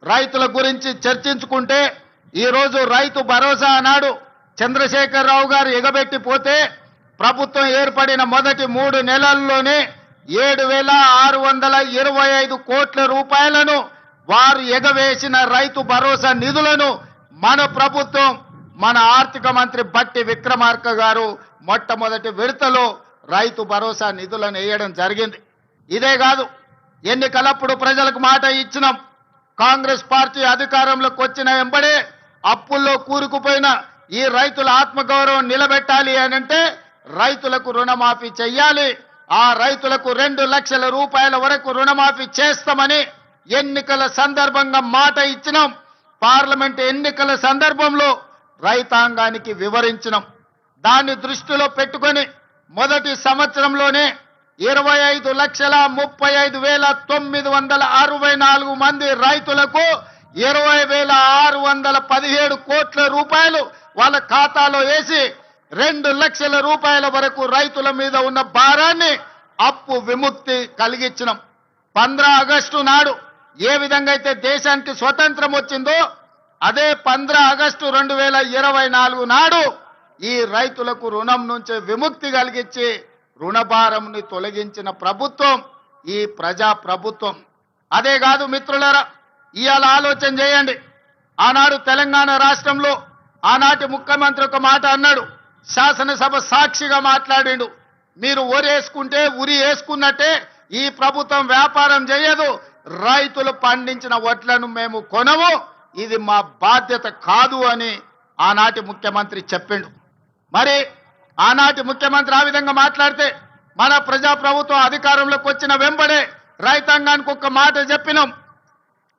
రైతుల గురించి చర్చించుకుంటే ఈరోజు రైతు భరోసా అన్నాడు చంద్రశేఖరరావు గారు ఎగబెట్టిపోతే ప్రభుత్వం ఏర్పడిన మొదటి 3 నెలల్లోనే 7,625 కోట్ల రూపాయలను వారు ఎగవేసిన రైతు భరోసా నిధులను మన ప్రభుత్వం మన ఆర్థిక మంత్రి బట్టి విక్రమార్క గారు మొట్టమొదటి విడతలో రైతు భరోసా నిధులను వేయడం జరిగింది. ఇదే కాదు, ఎన్నికలప్పుడు ప్రజలకు మాట ఇచ్చినాం. కాంగ్రెస్ పార్టీ అధికారంలోకి వచ్చిన వెంబడే అప్పుల్లో కూరుకుపోయిన ఈ రైతుల ఆత్మగౌరవం నిలబెట్టాలి అనంటే రైతులకు రుణమాఫీ చెయ్యాలి. ఆ రైతులకు 2 లక్షల రూపాయల వరకు రుణమాఫీ చేస్తామని ఎన్నికల సందర్భంగా మాట ఇచ్చినాం. పార్లమెంట్ ఎన్నికల సందర్భంలో రైతాంగానికి వివరించినాం. దాన్ని దృష్టిలో పెట్టుకొని మొదటి సంవత్సరంలోనే 25,35,964 మంది రైతులకు 20,617 కోట్ల రూపాయలు వాళ్ళ ఖాతాలో వేసి 2 లక్షల రూపాయల వరకు రైతుల మీద ఉన్న భారాన్ని అప్పు విముక్తి కలిగించినాం. 15 ఆగస్టు నాడు ఏ విధంగా అయితే దేశానికి స్వతంత్రం వచ్చిందో అదే 15 ఆగస్టు 2024 నాడు ఈ రైతులకు రుణం నుంచి విముక్తి కలిగించి రుణభారంని తొలగించిన ప్రభుత్వం ఈ ప్రజా ప్రభుత్వం. అదే కాదు మిత్రులారా, ఇవాళ ఆలోచన చేయండి. ఆనాడు తెలంగాణ రాష్ట్రంలో ఆనాటి ముఖ్యమంత్రి ఒక మాట అన్నాడు, శాసనసభ సాక్షిగా మాట్లాడిండు. మీరు ఒరేసుకుంటే ఉరి వేసుకున్నట్టే ఈ ప్రభుత్వం వ్యాపారం చేయదు, రైతులు పండించిన వడ్లను మేము కొనము, ఇది మా బాధ్యత కాదు అని ఆనాటి ముఖ్యమంత్రి చెప్పిండు. మరి ఆనాటి ముఖ్యమంత్రి ఆ విధంగా మాట్లాడితే మన ప్రజా ప్రభుత్వం అధికారంలోకి వచ్చిన వెంబడే రైతాంగానికి ఒక మాట చెప్పినాం,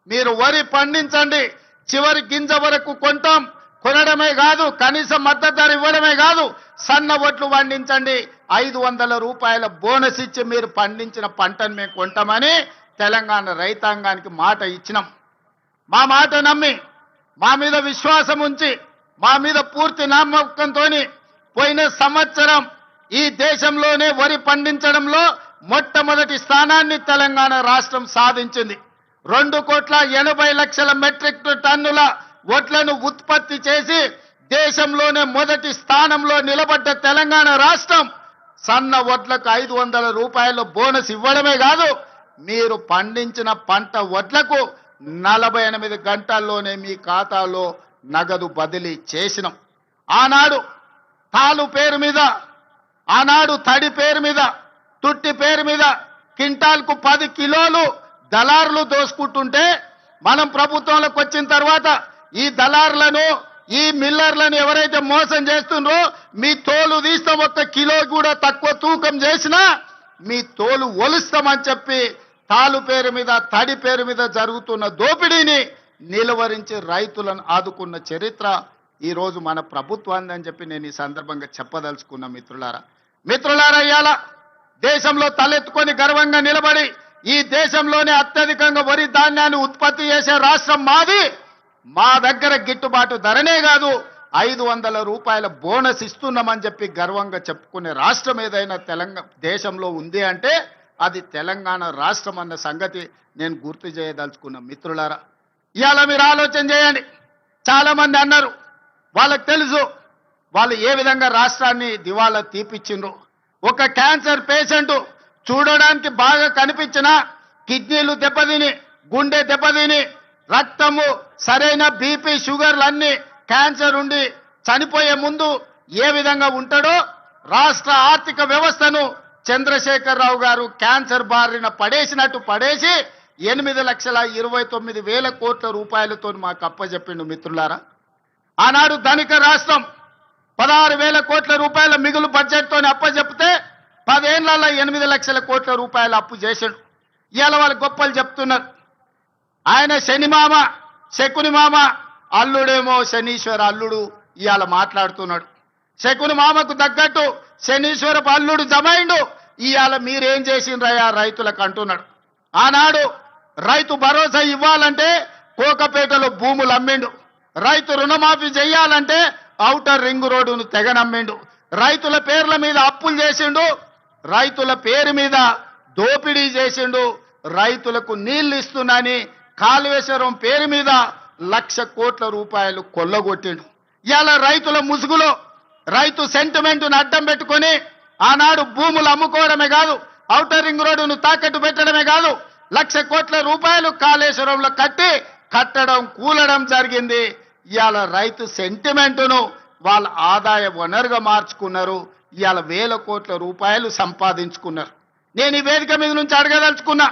మీరు వరి పండించండి, చివరి గింజ వరకు కొంటాం, కొనడమే కాదు కనీసం మద్దతు ధర ఇవ్వడమే కాదు, సన్న వడ్లు పండించండి, 500 రూపాయల బోనస్ ఇచ్చి మీరు పండించిన పంటను మేము కొంటామని తెలంగాణ రైతాంగానికి మాట ఇచ్చినాం. మా మాట నమ్మి మా మీద విశ్వాసం ఉంచి మా మీద పూర్తి నమ్మకంతో పోయిన సంవత్సరం ఈ దేశంలోనే వరి పండించడంలో మొట్టమొదటి స్థానాన్ని తెలంగాణ రాష్ట్రం సాధించింది. 2,80,00,000 మెట్రిక్ టన్నుల వడ్లను ఉత్పత్తి చేసి దేశంలోనే మొదటి స్థానంలో నిలబడ్డ తెలంగాణ రాష్ట్రం సన్న వడ్లకు 500 రూపాయల బోనస్ ఇవ్వడమే కాదు, మీరు పండించిన పంట వడ్లకు 48 గంటల్లోనే మీ ఖాతాలో నగదు బదిలీ చేసినాం. ఆనాడు తాలు పేరు మీద, ఆనాడు తడి పేరు మీద, తుట్టి పేరు మీద క్వింటాల్కు 10 కిలోలు దళారులు దోసుకుంటుంటే మనం ప్రభుత్వంలోకి వచ్చిన తర్వాత ఈ దళారులను ఈ మిల్లర్లను ఎవరైతే మోసం చేస్తుండ్రో మీ తోలు తీస్తాం, 1 కిలో కూడా తక్కువ తూకం చేసినా మీ తోలు ఒలుస్తామని చెప్పి తాలు పేరు మీద తడి పేరు మీద జరుగుతున్న దోపిడీని నిలువరించి రైతులను ఆదుకున్న చరిత్ర ఈ రోజు మన ప్రభుత్వాన్ని అని చెప్పి నేను ఈ సందర్భంగా చెప్పదలుచుకున్న మిత్రులారా ఇవాళ దేశంలో తలెత్తుకొని గర్వంగా నిలబడి ఈ దేశంలోనే అత్యధికంగా వరి ధాన్యాన్ని ఉత్పత్తి చేసే రాష్ట్రం మాది. మా దగ్గర గిట్టుబాటు ధరనే కాదు 500 రూపాయల బోనస్ ఇస్తున్నామని చెప్పి గర్వంగా చెప్పుకునే రాష్ట్రం ఏదైనా తెలంగాణ దేశంలో ఉంది అంటే అది తెలంగాణ రాష్ట్రం అన్న సంగతి నేను గుర్తు చేయదలుచుకున్న మిత్రులారా. ఇవాళ మీరు ఆలోచన చేయండి, చాలా మంది అన్నారు వాళ్ళకి తెలుసు వాళ్ళు ఏ విధంగా రాష్ట్రాన్ని దివాలా తీపిచ్చిండ్రు. ఒక క్యాన్సర్ పేషెంట్ చూడడానికి బాగా కనిపించినా కిడ్నీలు దెబ్బతిని, గుండె దెబ్బతిని, రక్తము సరైన బీపీ షుగర్లన్నీ క్యాన్సర్ ఉండి చనిపోయే ముందు ఏ విధంగా ఉంటాడో రాష్ట్ర ఆర్థిక వ్యవస్థను చంద్రశేఖరరావు గారు క్యాన్సర్ బారిన పడేసినట్టు పడేసి 8,29,000 కోట్ల రూపాయలతో మాకు అప్పచెప్పిండు మిత్రులారా. ఆనాడు ధనిక రాష్ట్రం 16,000 కోట్ల రూపాయల మిగులు బడ్జెట్తో అప్పచెప్తే 10 ఏళ్లలో 8 లక్షల కోట్ల రూపాయలు అప్పు చేశాడు. ఇవాళ వాళ్ళు గొప్పలు చెప్తున్నారు. ఆయన శని మామ, శకుని మామ, అల్లుడేమో శనీశ్వర అల్లుడు ఇవాళ మాట్లాడుతున్నాడు. శకుని మామకు తగ్గట్టు శనీశ్వరపు అల్లుడు జమైండు. ఇవాళ మీరేం చేసిండ్రయ్యా రైతులకు అంటున్నాడు. ఆనాడు రైతు భరోసా ఇవ్వాలంటే కోకపేటలో భూములు అమ్మిండు, రైతు రుణమాఫీ చేయాలంటే ఔటర్ రింగ్ రోడ్డును తెగనమ్మిండు, రైతుల పేర్ల మీద అప్పులు చేసిండు, రైతుల పేరు మీద దోపిడీ చేసిండు, రైతులకు నీళ్లు ఇస్తున్నాని కాళేశ్వరం పేరు మీద 1,00,000 కోట్ల రూపాయలు కొల్లగొట్టిండు. ఇవాళ రైతుల ముసుగులో రైతు సెంటిమెంట్ను అడ్డం పెట్టుకొని ఆనాడు భూములు అమ్ముకోవడమే కాదు, ఔటర్ రింగ్ రోడ్డును తాకట్టు పెట్టడమే కాదు, 1,00,000 కోట్ల రూపాయలు కాళేశ్వరంలో కట్టడం కూలడం జరిగింది. ఇవాళ రైతు సెంటిమెంటును వాళ్ళ ఆదాయ వనరుగా మార్చుకున్నారు. ఇవాళ 1,000 కోట్ల రూపాయలు సంపాదించుకున్నారు. నేను ఈ వేదిక మీద నుంచి అడగదలుచుకున్నా,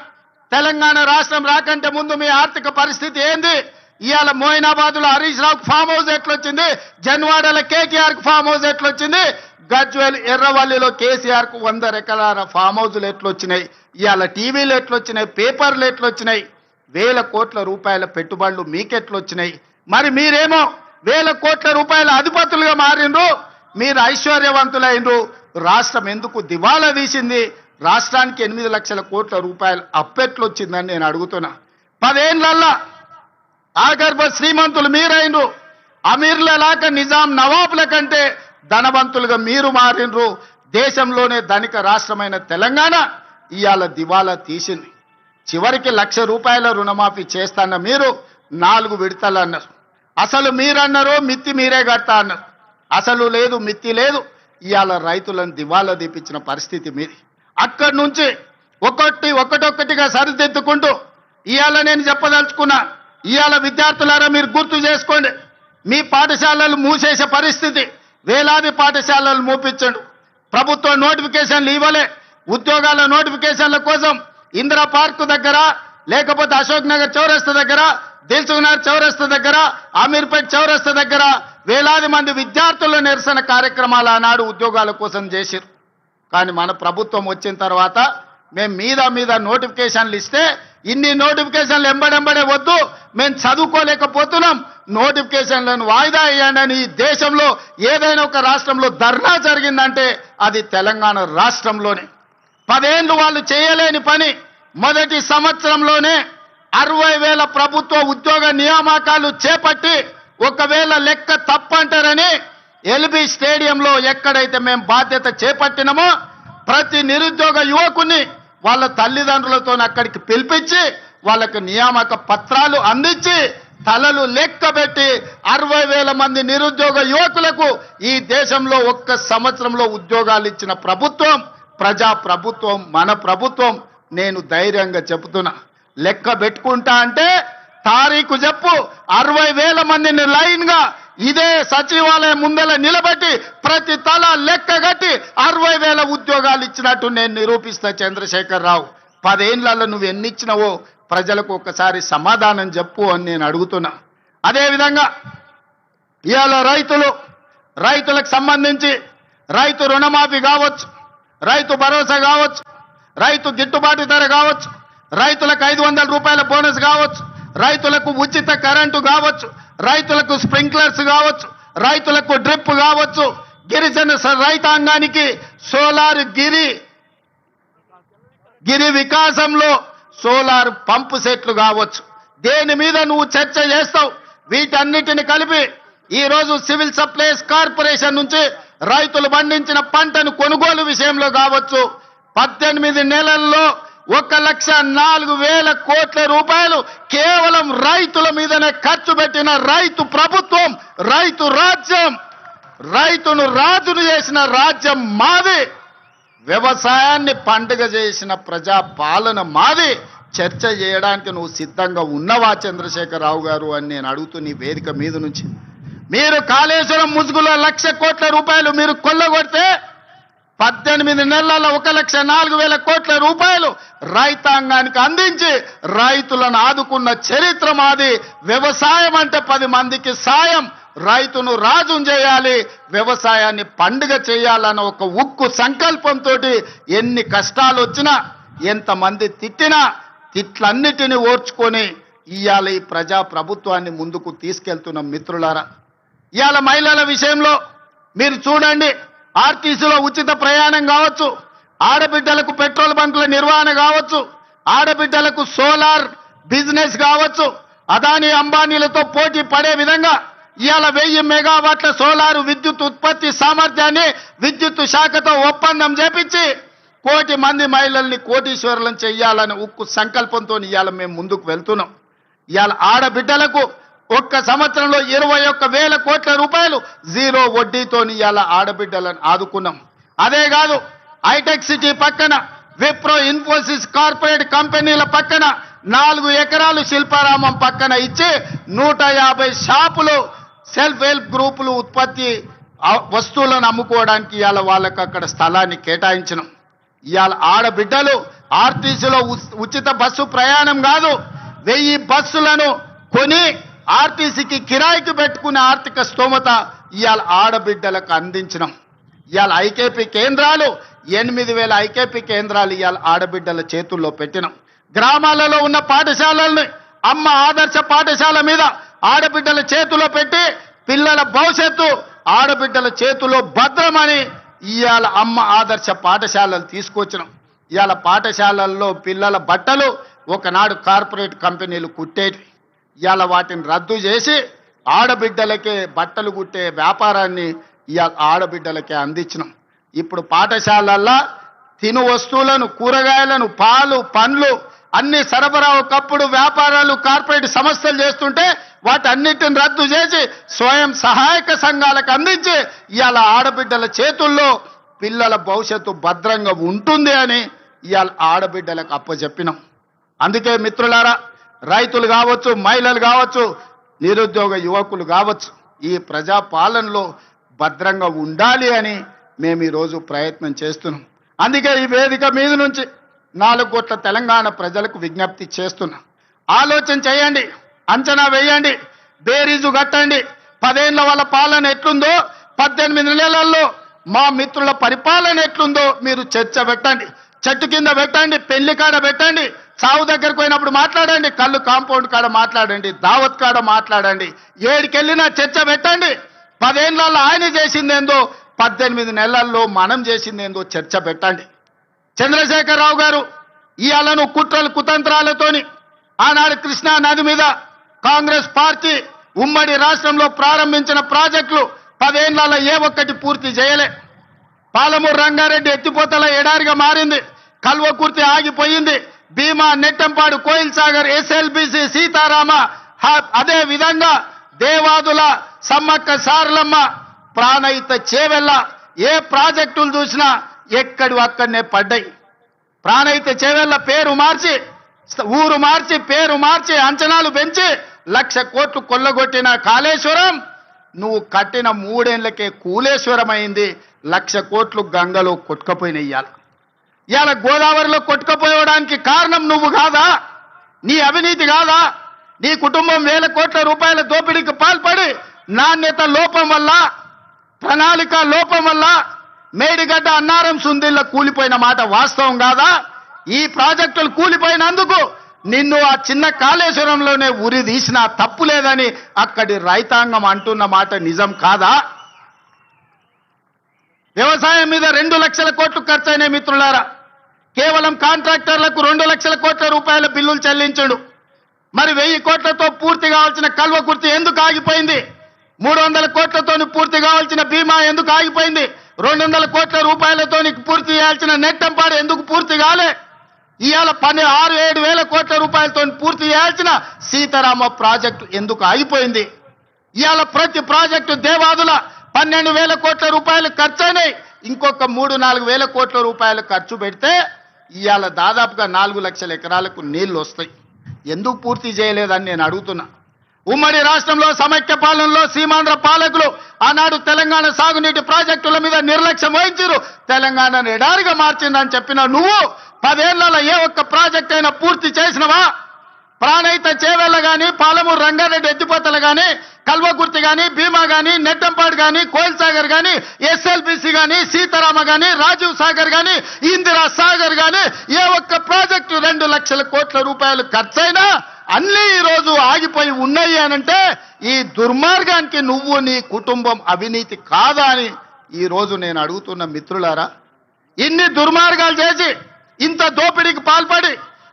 తెలంగాణ రాష్ట్రం రాకంటే ముందు మీ ఆర్థిక పరిస్థితి ఏంది? ఇవాళ మోయినాబాద్లో హరీష్ రావుకు ఫామ్ హౌస్ ఎట్లొచ్చింది? జన్వాడలో కేటీఆర్కు ఫామ్ హౌస్ ఎట్లొచ్చింది? గజ్వేల్ ఎర్రవల్లిలో కేసీఆర్కు 100 ఎకరాల ఫామ్ హౌజులు ఎట్లొచ్చినాయి? ఇవాళ టీవీలు ఎట్లొచ్చినాయి? పేపర్లు ఎట్లొచ్చినాయి? 1,000 కోట్ల రూపాయల పెట్టుబడులు మీకెట్లొచ్చినాయి? మరి మీరేమో 1,000 కోట్ల రూపాయల అధిపతులుగా మారిండ్రు, మీరు ఐశ్వర్యవంతులైనరు. రాష్ట్రం ఎందుకు దివాలా తీసింది? రాష్ట్రానికి 8 లక్షల కోట్ల రూపాయలు అప్పెట్లొచ్చిందని నేను అడుగుతున్నా. 10 ఏళ్లల్లా ఆగర్భ శ్రీమంతులు మీరైనరు. అమీర్ల లాక నిజాం నవాబుల కంటే ధనవంతులుగా మీరు మారినరు. దేశంలోనే ధనిక రాష్ట్రమైన తెలంగాణ ఇవాళ దివాలా తీసింది. చివరికి 1,00,000 రూపాయల రుణమాఫీ చేస్తాన్న మీరు 4 విడతలు అన్నారు. అసలు మీరన్నారు మిత్తి మీరే కడతా అన్నారు. అసలు లేదు మిత్తి లేదు. ఇవాళ రైతులను దివాలా తీపించిన పరిస్థితి మీది. అక్కడి నుంచి ఒక్కొక్కటిగా సరిదిద్దుకుంటూ ఇవాళ నేను చెప్పదలుచుకున్నా. ఇవాళ విద్యార్థులారా మీరు గుర్తు చేసుకోండి, మీ పాఠశాలలు మూసేసే పరిస్థితి, వేలాది పాఠశాలలు మూపించండు. ప్రభుత్వ నోటిఫికేషన్లు ఇవ్వలే. ఉద్యోగాల నోటిఫికేషన్ల కోసం ఇందిరా పార్క్ దగ్గర, లేకపోతే అశోక్ నగర్ చౌరస్తా దగ్గర, దిల్సుఖ్నగర్ చౌరస్తా దగ్గర, అమీర్పేట్ చౌరస్తా దగ్గర వేలాది మంది విద్యార్థుల నిరసన కార్యక్రమాలు ఆనాడు ఉద్యోగాల కోసం చేశారు. కానీ మన ప్రభుత్వం వచ్చిన తర్వాత మేము మీద నోటిఫికేషన్లు ఇస్తే ఇన్ని నోటిఫికేషన్లు ఎంబడెంబడే వద్దు, మేము చదువుకోలేకపోతున్నాం, నోటిఫికేషన్లను వాయిదా వేయండి. ఈ దేశంలో ఏదైనా ఒక రాష్ట్రంలో ధర్నా జరిగిందంటే అది తెలంగాణ రాష్ట్రంలోనే. 10 ఏళ్ళు వాళ్ళు చేయలేని పని మొదటి సంవత్సరంలోనే 60,000 ప్రభుత్వ ఉద్యోగ నియామకాలు చేపట్టి, ఒకవేళ లెక్క తప్పంటారని ఎల్బీ స్టేడియంలో ఎక్కడైతే మేము బాధ్యత చేపట్టినామో ప్రతి నిరుద్యోగ యువకుని వాళ్ళ తల్లిదండ్రులతో అక్కడికి పిలిపించి వాళ్ళకు నియామక పత్రాలు అందించి తలలు లెక్కబెట్టి 60,000 మంది నిరుద్యోగ యువకులకు ఈ దేశంలో ఒక్క సంవత్సరంలో ఉద్యోగాలు ఇచ్చిన ప్రభుత్వం ప్రజా ప్రభుత్వం, మన ప్రభుత్వం. నేను ధైర్యంగా చెబుతున్నా, లెక్క పెట్టుకుంటా అంటే తారీఖు చెప్పు, 60,000 మందిని లైన్గా ఇదే సచివాలయం ముందల నిలబెట్టి ప్రతి తల లెక్క కట్టి 60,000 ఉద్యోగాలు ఇచ్చినట్టు నేను నిరూపిస్తా. చంద్రశేఖర్ రావు, 10 ఏళ్లలో నువ్వు ఎన్ని ఇచ్చినావో ప్రజలకు ఒకసారి సమాధానం చెప్పు అని నేను అడుగుతున్నా. అదేవిధంగా ఇవాళ రైతులకు సంబంధించి రైతు రుణమాఫీ కావచ్చు, రైతు భరోసా కావచ్చు, రైతు గిట్టుబాటు ధర కావచ్చు, రైతులకు 500 రూపాయల బోనస్ కావచ్చు, రైతులకు ఉచిత కరెంటు కావచ్చు, రైతులకు స్ప్రింక్లర్స్ కావచ్చు, రైతులకు డ్రిప్ కావచ్చు, గిరిజన రైతాంగానికి సోలార్ గిరి వికాసంలో సోలార్ పంపు సెట్లు కావచ్చు. దేని మీద నువ్వు చర్చ చేస్తావు? వీటన్నిటిని కలిపి ఈరోజు సివిల్ సప్లైస్ కార్పొరేషన్ నుంచి రైతులు పండించిన పంటను కొనుగోలు విషయంలో కావచ్చు 18 నెలల్లో 1,04,000 కోట్ల రూపాయలు కేవలం రైతుల మీదనే ఖర్చు పెట్టిన రైతు ప్రభుత్వం, రైతు రాజ్యం, రైతును రాజును చేసిన రాజ్యం మాది, వ్యవసాయాన్ని పండుగ చేసిన ప్రజా పాలన మాది. చర్చ చేయడానికి నువ్వు సిద్ధంగా ఉన్నవా చంద్రశేఖర్ రావు గారు అని నేను అడుగుతూ నీ వేదిక మీద నుంచి. మీరు కాళేశ్వరం ముసుగులో 1,00,000 కోట్ల రూపాయలు మీరు కొల్లగొడితే 18 నెలల్లో 1,04,000 కోట్ల రూపాయలు రైతాంగానికి అందించి రైతులను ఆదుకున్న చరిత్ర మాది. వ్యవసాయం అంటే 10 మందికి సాయం, రైతును రాజును చేయాలి, వ్యవసాయాన్ని పండుగ చేయాలన్న ఒక ఉక్కు సంకల్పంతో ఎన్ని కష్టాలు వచ్చినా ఎంతమంది తిట్టినా తిట్లన్నిటినీ ఓర్చుకొని ఇవాళ ఈ ప్రజా ప్రభుత్వాన్ని ముందుకు తీసుకెళ్తున్న మిత్రులారా, ఇవాళ మహిళల విషయంలో మీరు చూడండి, ఆర్టీసీలో ఉచిత ప్రయాణం కావచ్చు, ఆడబిడ్డలకు పెట్రోల్ బంకుల నిర్వహణ కావచ్చు, ఆడబిడ్డలకు సోలార్ బిజినెస్ కావచ్చు, అదానీ అంబానీలతో పోటీ పడే విధంగా ఇవాళ 1000 మెగావాట్ల సోలారు విద్యుత్ ఉత్పత్తి సామర్థ్యాన్ని విద్యుత్ శాఖతో ఒప్పందం చేపించి 1 కోటి మంది మహిళల్ని కోటీశ్వరులను చెయ్యాలని ఉక్కు సంకల్పంతో ఇవాళ మేము ముందుకు వెళ్తున్నాం. ఇవాళ ఆడబిడ్డలకు ఒక్క సంవత్సరంలో 21,000 కోట్ల రూపాయలు జీరో వడ్డీతోని ఇవాళ ఆడబిడ్డలను ఆదుకున్నాం. అదే కాదు, హైటెక్ సిటీ పక్కన విప్రో ఇన్ఫోసిస్ కార్పొరేట్ కంపెనీల పక్కన 4 ఎకరాలు శిల్పారామం పక్కన ఇచ్చి 150 షాపులు సెల్ఫ్ హెల్ప్ గ్రూపులు ఉత్పత్తి వస్తువులను అమ్ముకోవడానికి ఇవాళ వాళ్ళకు అక్కడ స్థలాన్ని కేటాయించినాం. ఇవాళ ఆడబిడ్డలు ఆర్టీసీలో ఉచిత బస్సు ప్రయాణం కాదు, 1000 బస్సులను కొని ఆర్టీసీకి కిరాయికి పెట్టుకునే ఆర్థిక స్తోమత ఇవాళ ఆడబిడ్డలకు అందించినాం. ఇవాళ ఐకేపీ కేంద్రాలు 8,000 ఐకేపీ కేంద్రాలు ఇవాళ ఆడబిడ్డల చేతుల్లో పెట్టినాం. గ్రామాలలో ఉన్న పాఠశాలల్ని అమ్మ ఆదర్శ పాఠశాల మీద ఆడబిడ్డల చేతిలో పెట్టి పిల్లల భవిష్యత్తు ఆడబిడ్డల చేతిలో భద్రమని ఇవాళ అమ్మ ఆదర్శ పాఠశాలలు తీసుకొచ్చినాం. ఇవాళ పాఠశాలల్లో పిల్లల బట్టలు ఒకనాడు కార్పొరేట్ కంపెనీలు కుట్టేవి, ఇవాళ వాటిని రద్దు చేసి ఆడబిడ్డలకే బట్టలు కుట్టే వ్యాపారాన్ని ఇవాళ ఆడబిడ్డలకే అందించినాం. ఇప్పుడు పాఠశాలల్లో తిను వస్తువులను, కూరగాయలను, పాలు, పండ్లు అన్ని సరఫరా ఒకప్పుడు వ్యాపారాలు కార్పొరేట్ సంస్థలు చేస్తుంటే వాటన్నిటిని రద్దు చేసి స్వయం సహాయక సంఘాలకు అందించి ఇవాళ ఆడబిడ్డల చేతుల్లో పిల్లల భవిష్యత్తు భద్రంగా ఉంటుంది అని ఇవాళ ఆడబిడ్డలకు అప్పచెప్పినాం. అందుకే మిత్రులారా, రైతులు కావచ్చు, మహిళలు కావచ్చు, నిరుద్యోగ యువకులు కావచ్చు, ఈ ప్రజాపాలనలో భద్రంగా ఉండాలి అని మేము ఈరోజు ప్రయత్నం చేస్తున్నాం. అందుకే ఈ వేదిక మీద నుంచి 4 కోట్ల తెలంగాణ ప్రజలకు విజ్ఞప్తి చేస్తున్నాం. ఆలోచన చేయండి, అంచనా వేయండి, బేరీజు కట్టండి. 10 ఏళ్ల వాళ్ళ పాలన ఎట్లుందో, 18 నెలల్లో మా మిత్రుల పరిపాలన ఎట్లుందో మీరు చర్చ పెట్టండి. చెట్టు కింద పెట్టండి, పెళ్లి కాడ పెట్టండి, చావు దగ్గరకు పోయినప్పుడు మాట్లాడండి, కళ్ళు కాంపౌండ్ కాడ మాట్లాడండి, దావత్ కాడ మాట్లాడండి, ఏడికెళ్ళినా చర్చ పెట్టండి. 10 ఏళ్లలో ఆయన చేసిందేందో, 18 నెలల్లో మనం చేసిందేందో చర్చ పెట్టండి. చంద్రశేఖరరావు గారు ఇవాళను కుట్రలు కుతంత్రాలతోని ఆనాడు కృష్ణా నది మీద కాంగ్రెస్ పార్టీ ఉమ్మడి రాష్ట్రంలో ప్రారంభించిన ప్రాజెక్టులు 10 ఏళ్లలో ఏ ఒక్కటి పూర్తి చేయలే. పాలమూరు రంగారెడ్డి ఎత్తిపోతల ఎడారిగా మారింది, కల్వకుర్తి ఆగిపోయింది, భీమా, నెట్టంపాడు, కోయిల్ సాగర్, ఎస్ఎల్బిసి, సీతారామ, అదే విధంగా దేవాదుల, సమ్మక్క సారలమ్మ, ప్రాణహిత చేవెళ్ళ, ఏ ప్రాజెక్టులు చూసినా ఎక్కడి అక్కడనే పడ్డాయి. ప్రాణహిత చేవెళ్ళ పేరు మార్చి, ఊరు మార్చి, పేరు మార్చి, అంచనాలు పెంచి 1,00,000 కోట్లు కొల్లగొట్టిన కాళేశ్వరం నువ్వు కట్టిన 3 ఏళ్లకే కూలేశ్వరం అయింది. 1,00,000 కోట్లు గంగలో కొట్టుకపోయినాయి. ఇవాళ గోదావరిలో కొట్టుకపోవడానికి కారణం నువ్వు కాదా? నీ అవినీతి కాదా? నీ కుటుంబం 1,000 కోట్ల రూపాయల దోపిడీకి పాల్పడి నాణ్యత లోపం వల్ల, ప్రణాళిక లోపం వల్ల మేడిగడ్డ, అన్నారం, సుందిళ్ళ కూలిపోయిన మాట వాస్తవం కాదా? ఈ ప్రాజెక్టులు కూలిపోయినందుకు నిన్ను ఆ చిన్న కాళేశ్వరంలోనే ఉరి తీసినా తప్పు లేదని అక్కడి రైతాంగం అంటున్న మాట నిజం కాదా? వ్యవసాయం మీద 2 లక్షల కోట్లు ఖర్చయిన మిత్రులారా, కేవలం కాంట్రాక్టర్లకు 2 లక్షల కోట్ల రూపాయల బిల్లులు చెల్లించడు. మరి 1000 కోట్లతో పూర్తి కావాల్సిన కల్వకుర్తి ఎందుకు ఆగిపోయింది? 300 కోట్లతో పూర్తి కావాల్సిన భీమా ఎందుకు ఆగిపోయింది? 200 కోట్ల రూపాయలతో పూర్తి చేయాల్సిన నెట్టంపాడు ఎందుకు పూర్తి కాలే? ఇవాళ 6-7 వేల కోట్ల రూపాయలతో పూర్తి చేయాల్సిన సీతారామ ప్రాజెక్టు ఎందుకు ఆగిపోయింది? ఇవాళ ప్రతి ప్రాజెక్టు దేవాదుల 12,000 కోట్ల రూపాయలు ఖర్చయినాయి. ఇంకొక 3-4 వేల కోట్ల రూపాయలు ఖర్చు పెడితే ఇవాళ దాదాపుగా 4 లక్షల ఎకరాలకు నీళ్లు వస్తాయి. ఎందుకు పూర్తి చేయలేదని నేను అడుగుతున్నా. ఉమ్మడి రాష్ట్రంలో సమైక్య పాలనలో సీమాంధ్ర పాలకులు ఆనాడు తెలంగాణ సాగునీటి ప్రాజెక్టుల మీద నిర్లక్ష్యం వహించారు, తెలంగాణను ఎడారిగా మార్చిందని చెప్పిన నువ్వు 10 ఏళ్లలో ఏ ఒక్క ప్రాజెక్ట్ అయినా పూర్తి చేసినవా? ప్రాణహిత చేవెళ్ళ కానీ, పాలమూరు రంగారెడ్డి ఎత్తిపోతలు కానీ, కల్వకుర్తి కానీ, భీమా కానీ, నెట్టంపాడు కానీ, కోయిల్ సాగర్ కానీ, ఎస్ఎల్బిసి కానీ, సీతారామ కానీ, రాజీవ్ సాగర్ కానీ, ఇందిరా సాగర్ కానీ ఏ ఒక్క ప్రాజెక్టు 2 లక్షల కోట్ల రూపాయలు ఖర్చైనా అన్నీ ఈరోజు ఆగిపోయి ఉన్నాయి అనంటే ఈ దుర్మార్గానికి నువ్వు, నీ కుటుంబం అవినీతి కాదా అని ఈరోజు నేను అడుగుతున్న మిత్రులారా. ఇన్ని దుర్మార్గాలు చేసి, ఇంత దోపిడీకి పాల్పడి,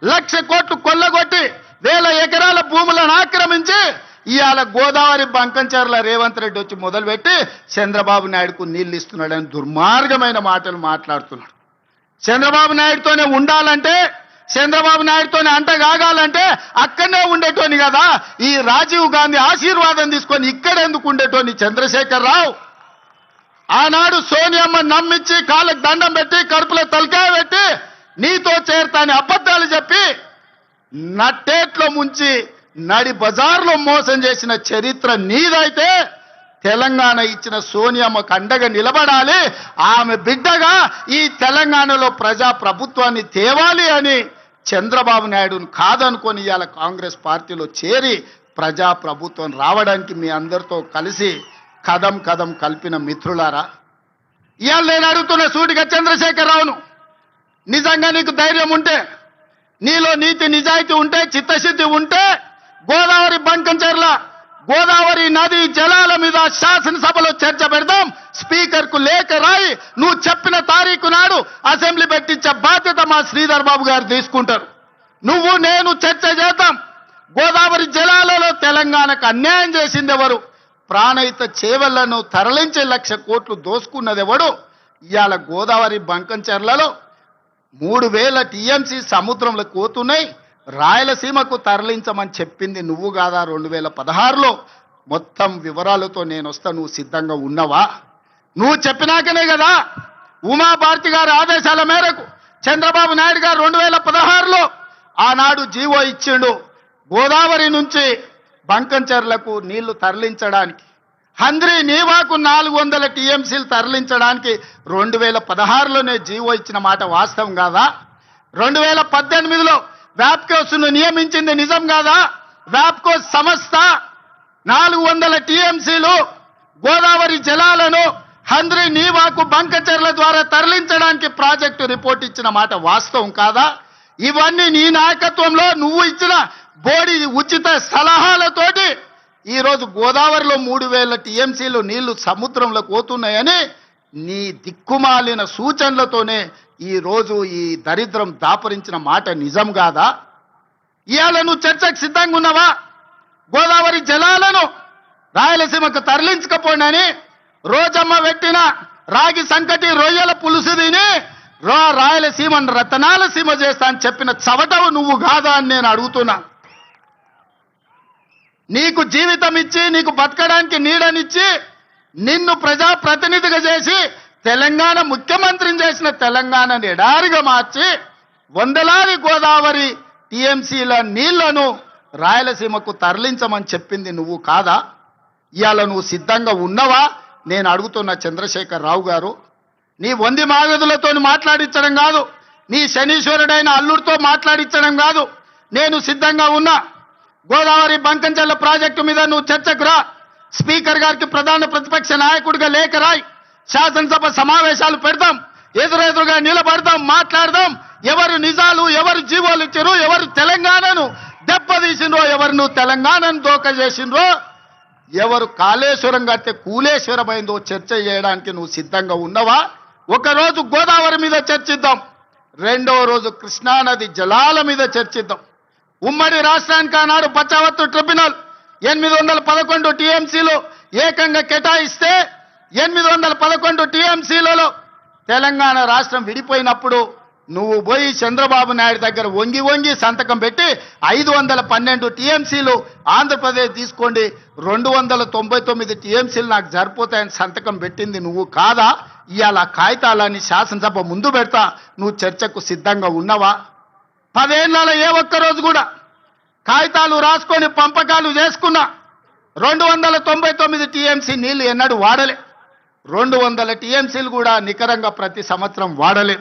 1,00,000 కోట్లు కొల్లగొట్టి, 1000 ఎకరాల భూములను ఆక్రమించి ఇవాళ గోదావరి బంకంచర్ల రేవంత్ రెడ్డి వచ్చి మొదలుపెట్టి చంద్రబాబు నాయుడుకు నీళ్లు ఇస్తున్నాడని దుర్మార్గమైన మాటలు మాట్లాడుతున్నాడు. చంద్రబాబు నాయుడుతోనే ఉండాలంటే చంద్రబాబు నాయుడుతోనే అంటగాగాలంటే అక్కడనే ఉండేటోని కదా. ఈ రాజీవ్ గాంధీ ఆశీర్వాదం తీసుకొని ఇక్కడెందుకు ఉండేటోని చంద్రశేఖర్ రావు? ఆనాడు సోనియమ్మ నమ్మించి కాళ్ళకు దండం పెట్టి కడుపులో తలకాయ పెట్టి నీతో చేరతాని అబద్ధాలు చెప్పి నట్టేట్లో ముంచి నడి బజార్లో మోసం చేసిన చరిత్ర నీదైతే తెలంగాణ ఇచ్చిన సోనియమ్మకు అండగా నిలబడాలి. ఆమె బిడ్డగా ఈ తెలంగాణలో ప్రజా ప్రభుత్వాన్ని తేవాలి అని చంద్రబాబు నాయుడును కాదనుకొని ఇవాళ కాంగ్రెస్ పార్టీలో చేరి ప్రజా ప్రభుత్వం రావడానికి మీ అందరితో కలిసి కదం కదం కలిపిన మిత్రులారా, ఇవాళ నేను అడుగుతున్న సూటిగా చంద్రశేఖర్ రావును, నిజంగా నీకు ధైర్యం ఉంటే, నీలో నీతి నిజాయితీ ఉంటే, చిత్తశుద్ధి ఉంటే గోదావరి బంకంచెర్ల గోదావరి నది జలాల మీద శాసనసభలో చర్చ పెడదాం. స్పీకర్ కు లేఖ రాయి నువ్వు చెప్పిన తారీఖు నాడు అసెంబ్లీ పెట్టించే బాధ్యత మా శ్రీధర్ బాబు గారు తీసుకుంటారు. నువ్వు నేను చర్చ చేద్దాం. గోదావరి జలాలలో తెలంగాణకు అన్యాయం చేసింది ఎవరు? ప్రాణహిత చేవళ్లను తరలించే 1,00,000 కోట్లు దోసుకున్నది ఎవడు? ఇవాళ గోదావరి బంకంచెర్లలో 3,000 టీఎంసీ సముద్రంలో కోతున్నాయి. రాయలసీమకు తరలించమని చెప్పింది నువ్వు కాదా? 2016లో మొత్తం వివరాలతో నేను వస్తా. నువ్వు సిద్ధంగా ఉన్నవా? నువ్వు చెప్పినాకనే కదా ఉమాభారతి గారి ఆదేశాల మేరకు చంద్రబాబు నాయుడు గారు 2016లో ఆనాడు జీవో ఇచ్చిండు. గోదావరి నుంచి బంకంచెర్లకు నీళ్లు తరలించడానికి, హంద్రీ నీవాకు 400 టీఎంసీలు తరలించడానికి 2016లోనే జీవో ఇచ్చిన మాట వాస్తవం కాదా? 2018లో వ్యాప్కోస్ను నియమించింది నిజం కాదా? వ్యాప్కోస్ సంస్థ 400 టీఎంసీలు గోదావరి జలాలను హంద్రీ నీవాకు బంకచెర్ల ద్వారా తరలించడానికి ప్రాజెక్టు రిపోర్ట్ ఇచ్చిన మాట వాస్తవం కాదా? ఇవన్నీ నీ నాయకత్వంలో నువ్వు ఇచ్చిన బోడి ఉచిత సలహాలతోటి ఈరోజు గోదావరిలో 3,000 టీఎంసీలు నీళ్లు సముద్రంలో పోతున్నాయని నీ దిక్కుమాలిన సూచనలతోనే ఈరోజు ఈ దరిద్రం దాపరించిన మాట నిజం కాదా? ఇవాళ నువ్వు చర్చకు సిద్ధంగా ఉన్నావా? గోదావరి జలాలను రాయలసీమకు తరలించకపోయినని రోజమ్మ పెట్టిన రాగి సంకటి రొయ్యల పులుసు తిని రాయలసీమను రతనాల సీమ చేస్తా అని చెప్పిన చవటవు నువ్వు కాదా అని నేను అడుగుతున్నా. నీకు జీవితం ఇచ్చి, నీకు బతకడానికి నీడనిచ్చి, నిన్ను ప్రజాప్రతినిధిగా చేసి తెలంగాణ ముఖ్యమంత్రిని చేసిన తెలంగాణని ఎడారిగా మార్చి వందలాది గోదావరి టీఎంసీల నీళ్లను రాయలసీమకు తరలించమని చెప్పింది నువ్వు కాదా? ఇవాళ నువ్వు సిద్ధంగా ఉన్నవా నేను అడుగుతున్న చంద్రశేఖర్ రావు గారు. నీ వంది మాగదులతో మాట్లాడించడం కాదు, నీ శనీశ్వరుడైన అల్లుడితో మాట్లాడించడం కాదు. నేను సిద్ధంగా ఉన్నా. గోదావరి బంకంచెర్ల ప్రాజెక్టు మీద నువ్వు చర్చకు రా. స్పీకర్ గారికి ప్రధాన ప్రతిపక్ష నాయకుడిగా లేఖ రాయి. శాసనసభ సమావేశాలు పెడదాం, ఎదురెదురుగా నిలబడదాం, మాట్లాడదాం. ఎవరు నిజాలు, ఎవరు జీవోలు ఇచ్చారు, ఎవరు తెలంగాణను దెబ్బతీసిండ్రో, ఎవరు నువ్వు తెలంగాణను దోక చేసిండ్రో, ఎవరు కాళేశ్వరం కడితే కూలేశ్వరమైందో చర్చ చేయడానికి నువ్వు సిద్ధంగా ఉన్నవా? ఒకరోజు గోదావరి మీద చర్చిద్దాం, రెండవ రోజు కృష్ణానది జలాల మీద చర్చిద్దాం. ఉమ్మడి రాష్ట్రానికి ఆనాడు బచావత్తు ట్రిబ్యునల్ 811 టీఎంసీలు ఏకంగా కేటాయిస్తే 811 టీఎంసీలలో తెలంగాణ రాష్ట్రం విడిపోయినప్పుడు నువ్వు పోయి చంద్రబాబు నాయుడు దగ్గర వంగి వంగి సంతకం పెట్టి 512 టీఎంసీలు ఆంధ్రప్రదేశ్ తీసుకోండి, 299 టీఎంసీలు నాకు సరిపోతాయని సంతకం పెట్టింది నువ్వు కాదా? ఇవాళ కాగితాలని శాసనసభ ముందు పెడతా. నువ్వు చర్చకు సిద్ధంగా ఉన్నవా? 10 ఏళ్లలో ఏ ఒక్కరోజు కూడా కాగితాలు రాసుకొని పంపకాలు చేసుకున్నా 299 టీఎంసీ నీళ్లు ఎన్నడూ వాడలే. 200 టీఎంసీలు కూడా నికరంగా ప్రతి సంవత్సరం వాడలే.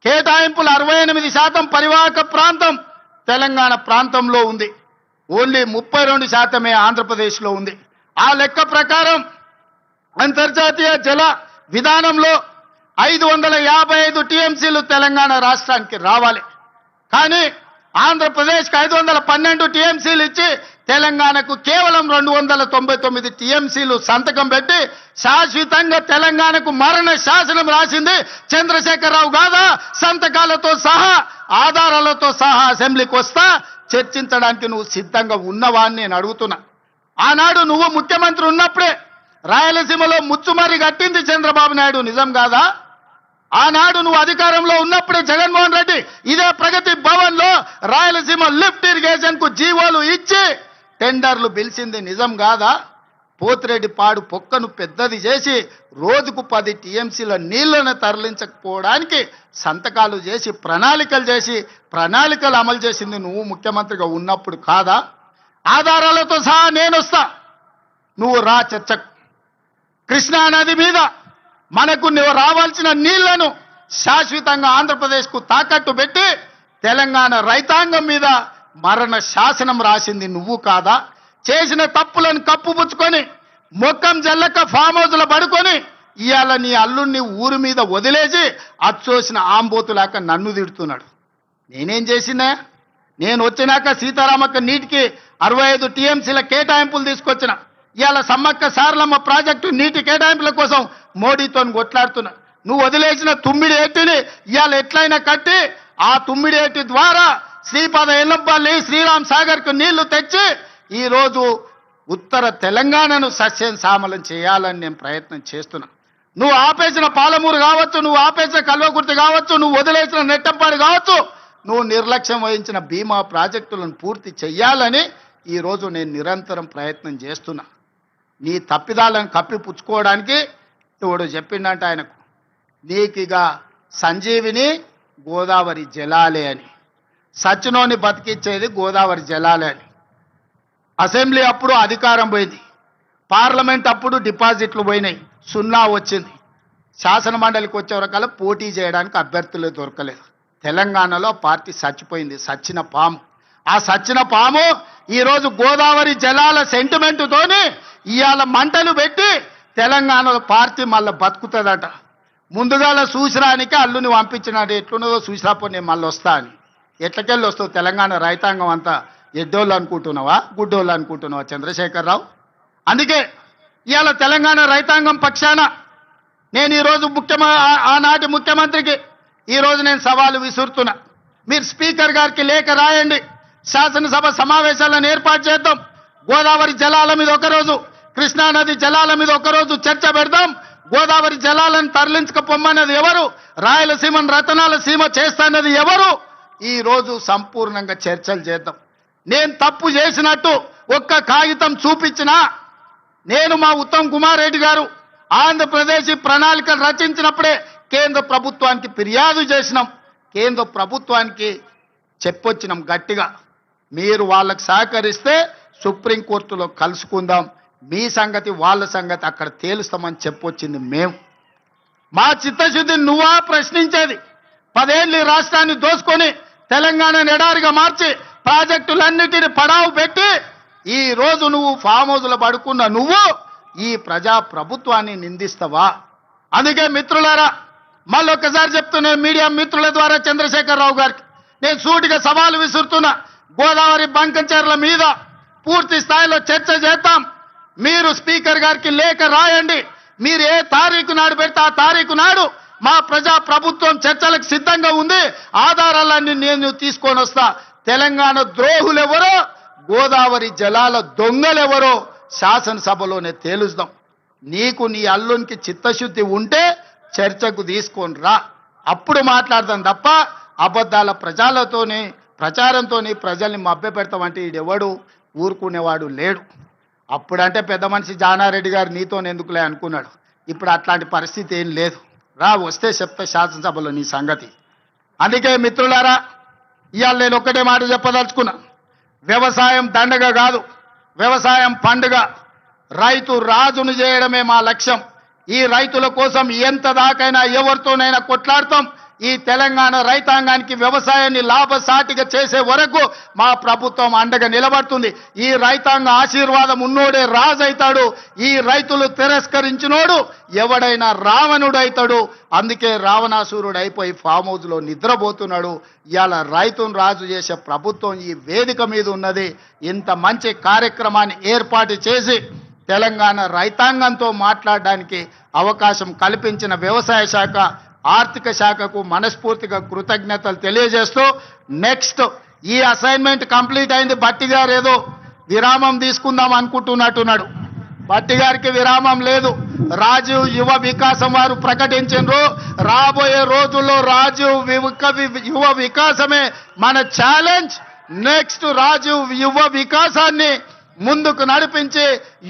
కేటాయింపులు 68% పరివాహక ప్రాంతం తెలంగాణ ప్రాంతంలో ఉంది, ఓన్లీ 32% ఆంధ్రప్రదేశ్లో ఉంది. ఆ లెక్క ప్రకారం అంతర్జాతీయ జల విధానంలో 555 టీఎంసీలు తెలంగాణ రాష్ట్రానికి రావాలి. కానీ ఆంధ్రప్రదేశ్కి 512 టీఎంసీలు ఇచ్చి తెలంగాణకు కేవలం 299 టీఎంసీలు సంతకం పెట్టి శాశ్వతంగా తెలంగాణకు మరణ శాసనం రాసింది చంద్రశేఖరరావు కాదా? సంతకాలతో సహా ఆధారాలతో సహా అసెంబ్లీకి వస్తా, చర్చించడానికి నువ్వు సిద్ధంగా ఉన్నవా అని నేను అడుగుతున్నా. ఆనాడు నువ్వు ముఖ్యమంత్రి ఉన్నప్పుడే రాయలసీమలో ముచ్చుమరి కట్టింది చంద్రబాబు నాయుడు, నిజం కాదా? ఆనాడు నువ్వు అధికారంలో ఉన్నప్పుడే జగన్మోహన్ రెడ్డి ఇదే ప్రగతి భవన్ లో రాయలసీమ లిఫ్ట్ ఇరిగేషన్ కు జీవోలు ఇచ్చి టెండర్లు పిలిచింది నిజం కాదా? పోతిరెడ్డి పాడు పొక్కను పెద్దది చేసి రోజుకు 10 టీఎంసీల నీళ్లను తరలించకపోవడానికి సంతకాలు చేసి ప్రణాళికలు అమలు చేసింది నువ్వు ముఖ్యమంత్రిగా ఉన్నప్పుడు కాదా? ఆధారాలతో సహా నేను వస్తా, నువ్వు రా చర్చకు. కృష్ణా నది మీద మనకు నువ్వు రావాల్సిన నీళ్లను శాశ్వతంగా ఆంధ్రప్రదేశ్కు తాకట్టు పెట్టి తెలంగాణ రైతాంగం మీద మరణ శాసనం రాసింది నువ్వు కాదా? చేసిన తప్పులను కప్పుపుచ్చుకొని మొక్కం జల్లక ఫామ్ హౌస్లో పడుకొని ఇవాళ నీ అల్లుడిని ఊరి మీద వదిలేసి అచ్చోసిన ఆంబోతులాక నన్ను తిడుతున్నాడు. నేనేం చేసినా? నేను వచ్చినాక సీతారామక్క నీటికి 65 టీఎంసీల కేటాయింపులు తీసుకొచ్చిన. ఇవాళ సమ్మక్క సారలమ్మ ప్రాజెక్టు నీటి కేటాయింపుల కోసం మోడీతో కొట్లాడుతున్నా. నువ్వు వదిలేసిన తుమ్మిడి ఏటిని ఇవాళ ఎట్లయినా కట్టి ఆ తుమ్మిడి ఏటి ద్వారా శ్రీపాద ఎల్లంపల్లి శ్రీరామ్ సాగర్కు నీళ్లు తెచ్చి ఈరోజు ఉత్తర తెలంగాణను సస్యం సామలం చేయాలని నేను ప్రయత్నం చేస్తున్నా. నువ్వు ఆపేసిన పాలమూరు కావచ్చు, నువ్వు ఆపేసిన కల్వకుర్తి కావచ్చు, నువ్వు వదిలేసిన నెట్టంపాడు కావచ్చు, నువ్వు నిర్లక్ష్యం వహించిన బీమా ప్రాజెక్టులను పూర్తి చెయ్యాలని ఈరోజు నేను నిరంతరం ప్రయత్నం చేస్తున్నా. నీ తప్పిదాలను కప్పిపుచ్చుకోవడానికి తోడు చెప్పిండంట ఆయనకు, నీకిగా సంజీవిని గోదావరి జలాలే అని, సచ్చినోని బతికిచ్చేది గోదావరి జలాలే అని. అసెంబ్లీ అప్పుడు అధికారం పోయింది, పార్లమెంట్ అప్పుడు డిపాజిట్లు పోయినాయి, 0 వచ్చింది. శాసన మండలికి వచ్చే వరకల్లా పోటీ చేయడానికి అభ్యర్థులు దొరకలేదు. తెలంగాణలో పార్టీ చచ్చిపోయింది, సచ్చిన పాము. ఆ సచ్చిన పాము ఈరోజు గోదావరి జలాల సెంటిమెంటుతోని ఇవాళ మంటలు పెట్టి తెలంగాణలో పార్టీ మళ్ళీ బతుకుతుందట. ముందుగాల చూసిరానికి అల్లుని పంపించినాడు, ఎట్లున్నదో చూసిరాపో నేను మళ్ళీ వస్తా అని. ఎట్లకెళ్ళి వస్తావు? తెలంగాణ రైతాంగం అంతా ఎడ్డోళ్ళు అనుకుంటున్నావా, గుడ్డోళ్ళు అనుకుంటున్నావా చంద్రశేఖరరావు? అందుకే ఇవాళ తెలంగాణ రైతాంగం పక్షాన నేను ఈరోజు ఆనాటి ముఖ్యమంత్రికి ఈరోజు నేను సవాలు విసురుతున్నా. మీరు స్పీకర్ గారికి లేఖ రాయండి, శాసనసభ సమావేశాలను ఏర్పాటు చేద్దాం. గోదావరి జలాల మీద ఒకరోజు, కృష్ణానది జలాల మీద ఒకరోజు చర్చ పెడదాం. గోదావరి జలాలను తరలించకపోమ్మన్నది ఎవరు? రాయలసీమను రతనాల సీమ చేస్తానది ఎవరు? ఈరోజు సంపూర్ణంగా చర్చలు చేద్దాం. నేను తప్పు చేసినట్టు ఒక్క కాగితం చూపించినా, నేను మా ఉత్తమ్ కుమార్ రెడ్డి గారు ఆంధ్రప్రదేశ్ ప్రణాళికలు రచించినప్పుడే కేంద్ర ప్రభుత్వానికి ఫిర్యాదు చేసినాం, కేంద్ర ప్రభుత్వానికి చెప్పొచ్చినాం గట్టిగా. మీరు వాళ్ళకు సహకరిస్తే సుప్రీంకోర్టులో కలుసుకుందాం, మీ సంగతి వాళ్ళ సంగతి అక్కడ తేలుస్తామని చెప్పొచ్చింది మేము. మా చిత్తశుద్ధి నువ్వా ప్రశ్నించేది? 10 ఏళ్ళు రాష్ట్రాన్ని దోసుకొని తెలంగాణను ఎడారిగా మార్చి ప్రాజెక్టులన్నిటిని పడావు పెట్టి ఈ రోజు నువ్వు ఫామ్ హౌస్లో పడుకున్న నువ్వు ఈ ప్రజా ప్రభుత్వాన్ని నిందిస్తావా? అందుకే మిత్రులారా, మళ్ళొక్కసారి చెప్తున్నా మీడియా మిత్రుల ద్వారా చంద్రశేఖరరావు గారికి నేను సూటిగా సవాలు విసురుతున్నా. గోదావరి బంకంచెర్ల మీద పూర్తి స్థాయిలో చర్చ చేద్దాం. మీరు స్పీకర్ గారికి లేఖ రాయండి. మీరు ఏ తారీఖు నాడు పెడితే ఆ తారీఖు నాడు మా ప్రజా ప్రభుత్వం చర్చలకు సిద్ధంగా ఉంది. ఆధారాలన్నీ నేను తీసుకొని వస్తా. తెలంగాణ ద్రోహులెవరో, గోదావరి జలాల దొంగలెవరో శాసనసభలోనే తేలుస్తాం. నీకు నీ అల్లునికి చిత్తశుద్ధి ఉంటే చర్చకు తీసుకొని రా, అప్పుడు మాట్లాడదాం తప్ప అబద్ధాల ప్రచారంతోని ప్రజల్ని మభ్యపెడతామంటే ఈడెవడు ఊరుకునేవాడు లేడు. అప్పుడంటే పెద్ద మనిషి జానారెడ్డి గారు నీతో ఎందుకులే అనుకున్నాడు. ఇప్పుడు అట్లాంటి పరిస్థితి ఏం లేదు. రా, వస్తే చెప్తా శాసనసభలో నీ సంగతి. అందుకే మిత్రులారా, ఇవాళ నేను ఒక్కటే మాట చెప్పదలుచుకున్నా. వ్యవసాయం దండగ కాదు, వ్యవసాయం పండుగ. రైతు రాజును చేయడమే మా లక్ష్యం. ఈ రైతుల కోసం ఎంత దాకైనా ఎవరితోనైనా కొట్లాడతాం. ఈ తెలంగాణ రైతాంగానికి వ్యవసాయాన్ని లాభసాటిగా చేసే వరకు మా ప్రభుత్వం అండగా నిలబడుతుంది. ఈ రైతాంగ ఆశీర్వాదం ఉన్నోడే రాజు అవుతాడు. ఈ రైతులు తిరస్కరించినోడు ఎవడైనా రావణుడు అవుతాడు. అందుకే రావణాసురుడు అయిపోయి ఫామ్ హౌస్లో నిద్రపోతున్నాడు. ఇవాళ రైతును రాజు చేసే ప్రభుత్వం ఈ వేదిక మీద ఉన్నది. ఇంత మంచి కార్యక్రమాన్ని ఏర్పాటు చేసి తెలంగాణ రైతాంగంతో మాట్లాడడానికి అవకాశం కల్పించిన వ్యవసాయ శాఖ, ఆర్థిక శాఖకు మనస్ఫూర్తిగా కృతజ్ఞతలు తెలియజేస్తూ, నెక్స్ట్ ఈ అసైన్మెంట్ కంప్లీట్ అయింది. భట్టి గారు ఏదో విరామం తీసుకుందాం అనుకుంటున్నట్టున్నాడు. పట్టి గారికి విరామం లేదు. రాజీవ్ యువ వికాసం వారు ప్రకటించారు. రాబోయే రోజుల్లో రాజీవ్ యువ వికాసమే మన ఛాలెంజ్. నెక్స్ట్ రాజీవ్ యువ వికాసాన్ని ముందుకు నడిపించి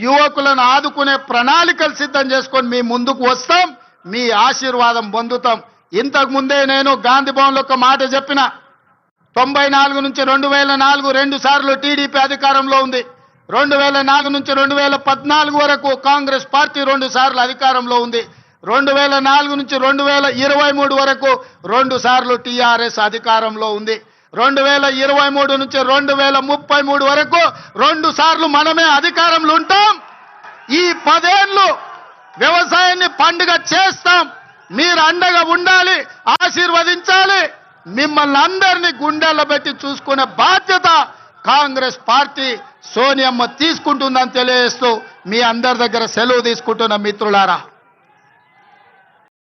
యువకులను ఆదుకునే ప్రణాళికలు సిద్ధం చేసుకొని మీ ముందుకు వస్తాం. మీ ఆశీర్వాదం పొందుతాం. ఇంతకు ముందే నేను గాంధీ భవన్లో ఒక మాట చెప్పిన. 94 నుంచి 2004 2 సార్లు టీడీపీ అధికారంలో ఉంది. 2004 నుంచి 2014 వరకు కాంగ్రెస్ పార్టీ 2 సార్లు అధికారంలో ఉంది. 2004 నుంచి 2023 వరకు 2 సార్లు టీఆర్ఎస్ అధికారంలో ఉంది. 2023 నుంచి 2033 వరకు 2 సార్లు మనమే అధికారంలో ఉంటాం. ఈ 10 ఏళ్ళు వ్యవసాయాన్ని పండుగ చేస్తాం. మీరు అండగా ఉండాలి, ఆశీర్వదించాలి. మిమ్మల్ని అందరినీ గుండెల్లో పెట్టి చూసుకునే బాధ్యత కాంగ్రెస్ పార్టీ సోనియమ్మ తీసుకుంటుందని తెలియజేస్తూ మీ అందరి దగ్గర సెలవు తీసుకుంటున్న మిత్రులారా.